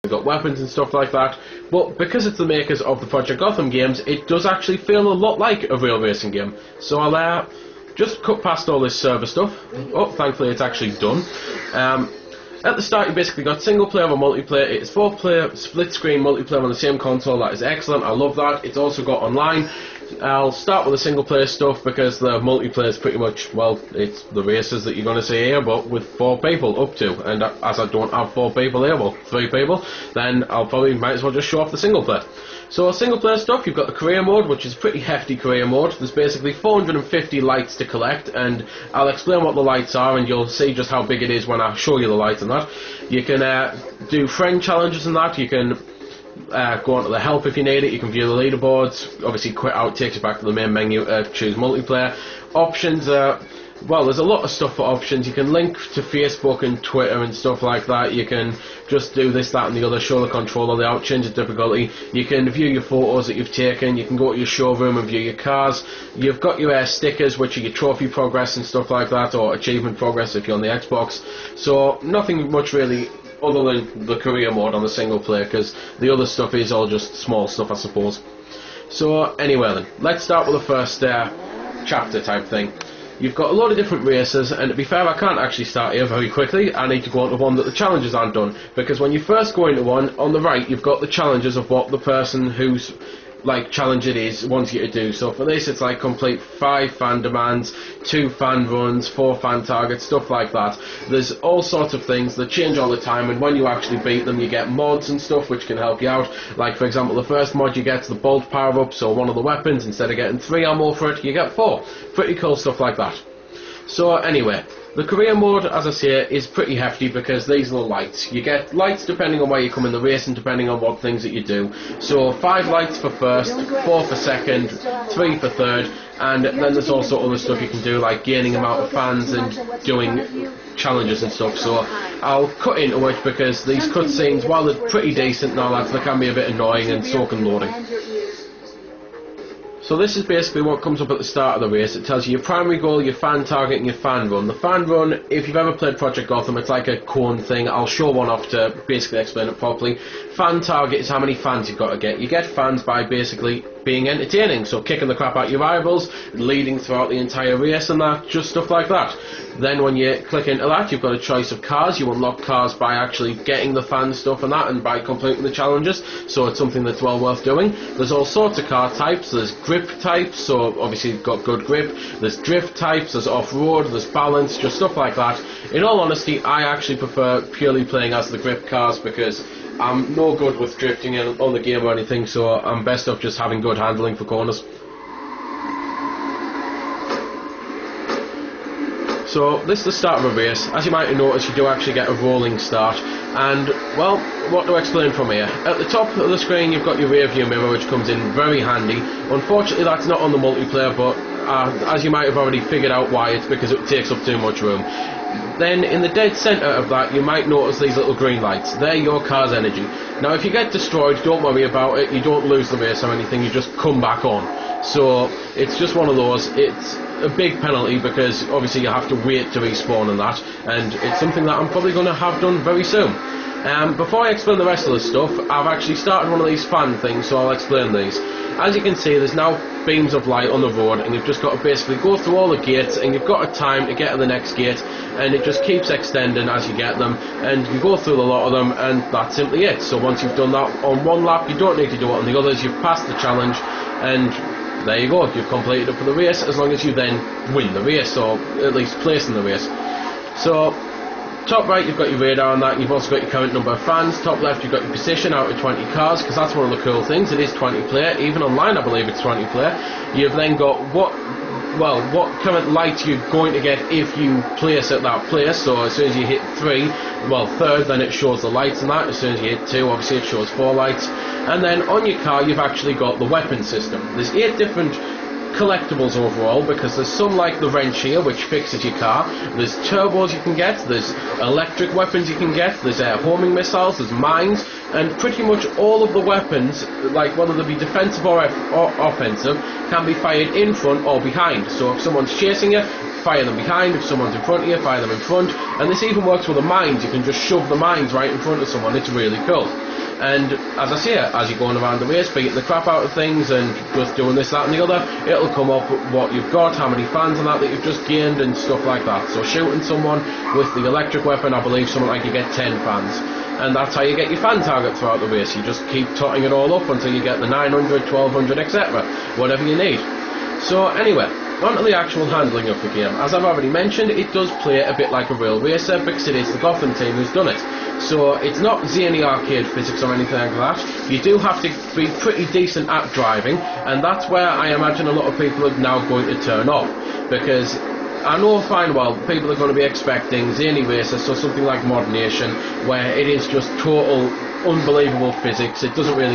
got weapons and stuff like that, but because it's the makers of the Project Gotham games, it does actually feel a lot like a real racing game. So I'll just cut past all this server stuff. Oh, thankfully it's actually done. At the start you basically got single player or multiplayer. It's 4-player split screen multiplayer on the same console. That is excellent, I love that. It's also got online. I'll start with the single player stuff because the multiplayer is pretty much, well, it's the races that you're going to see here, but with 4 people up to. And as I don't have 4 people here, well, 3 people, then I'll probably might as well just show off the single player. So single player stuff, you've got the career mode, which is a pretty hefty career mode. There's basically 450 lights to collect, and I'll explain what the lights are, and you'll see just how big it is when I show you the lights and that. You can do friend challenges and that. You can go onto the help if you need it. You can view the leaderboards. Obviously quit out takes you back to the main menu to choose multiplayer. Options, well, there's a lot of stuff for options. You can link to Facebook and Twitter and stuff like that. You can just do this, that and the other, show the controller layout, change the difficulty. You can view your photos that you've taken. You can go to your showroom and view your cars. You've got your stickers, which are your trophy progress and stuff like that, or achievement progress if you're on the Xbox. So nothing much really other than the career mode on the single player, because the other stuff is all just small stuff, I suppose. So anyway then, let's start with the first chapter type thing. You've got a lot of different races, and to be fair, I can't actually start here very quickly. I need to go on to one that the challenges aren't done, because when you first go into one, on the right you've got the challenges of what the person who's challenge it is wants you to do. So for this it's like complete 5 fan demands, 2 fan runs, 4 fan targets, stuff like that. There's all sorts of things that change all the time, and when you actually beat them you get mods and stuff which can help you out. Like for example, the first mod you get the bolt power up, so one of the weapons, instead of getting 3 ammo for it, you get 4. Pretty cool stuff like that. So anyway, the career mode, as I say, is pretty hefty because these are the lights. You get lights depending on where you come in the race and depending on what things that you do. So 5 lights for first, 4 for second, 3 for third, and then there's also other stuff you can do like gaining amount of fans and doing challenges and stuff. So I'll cut into it because these cutscenes, while they're pretty decent and all that, they can be a bit annoying, and so can loading. So this is basically what comes up at the start of the race. It tells you your primary goal, your fan target and your fan run. The fan run, if you've ever played Project Gotham, it's like a cone thing. I'll show one off to basically explain it properly. Fan target is how many fans you've got to get. You get fans by basically being entertaining, so kicking the crap out your rivals, leading throughout the entire race and that, just stuff like that. Then when you click into that, you've got a choice of cars. You unlock cars by actually getting the fan stuff and that, and by completing the challenges, so it's something that's well worth doing. There's all sorts of car types. There's grip types, so obviously you've got good grip. There's drift types, there's off-road, there's balance, just stuff like that. In all honesty, I actually prefer purely playing as the grip cars because I'm no good with drifting on the game or anything, so I'm best off just having good handling for corners. So this is the start of a race. As you might have noticed, you do actually get a rolling start, and well, what to explain from here? At the top of the screen you've got your rear view mirror, which comes in very handy. Unfortunately that's not on the multiplayer, but as you might have already figured out why, it's because it takes up too much room. Then in the dead centre of that you might notice these little green lights. They're your car's energy. Now if you get destroyed, don't worry about it, you don't lose the race or anything, you just come back on. So it's just one of those. It's a big penalty because obviously you have to wait to respawn and that, and it's something that I'm probably going to have done very soon. Before I explain the rest of the stuff, I've actually started one of these fan things, so I'll explain these. As you can see, there's now beams of light on the road, and you've just got to basically go through all the gates, and you've got a time to get to the next gate, and it just keeps extending as you get them, and you go through a lot of them, and that's simply it. So once you've done that on one lap, you don't need to do it on the others. You've passed the challenge, and there you go, you've completed it for the race, as long as you then win the race, or at least place in the race. So top right you've got your radar on that, and you've also got your current number of fans. Top left you've got your position out of 20 cars, because that's one of the cool things, it is 20 player, even online I believe it's 20 player. You've then got what current light you're going to get if you place at that place. So as soon as you hit 3, well third, then it shows the lights and that. As soon as you hit 2, obviously it shows 4 lights. And then on your car you've actually got the weapon system. There's 8 different collectibles overall, because there's some like the wrench here which fixes your car, there's turbos you can get, there's electric weapons you can get, there's homing missiles, there's mines, and pretty much all of the weapons, like whether they be defensive or offensive, can be fired in front or behind. So if someone's chasing you, fire them behind. If someone's in front of you, fire them in front. And this even works with the mines. You can just shove the mines right in front of someone. It's really cool. And as I say, as you're going around the race, beating the crap out of things and just doing this, that and the other, it'll come up what you've got, how many fans and that you've just gained and stuff like that. So shooting someone with the electric weapon, I believe something like you get 10 fans. And that's how you get your fan target throughout the race. You just keep totting it all up until you get the 900, 1200, etc. Whatever you need. So anyway, on to the actual handling of the game. As I've already mentioned, it does play a bit like a real racer because it is the Gotham team who's done it. So it's not zany arcade physics or anything like that. You do have to be pretty decent at driving, and that's where I imagine a lot of people are now going to turn off, because I know fine well people are going to be expecting zany races, so something like Mod Nation, where it is just total unbelievable physics. It doesn't really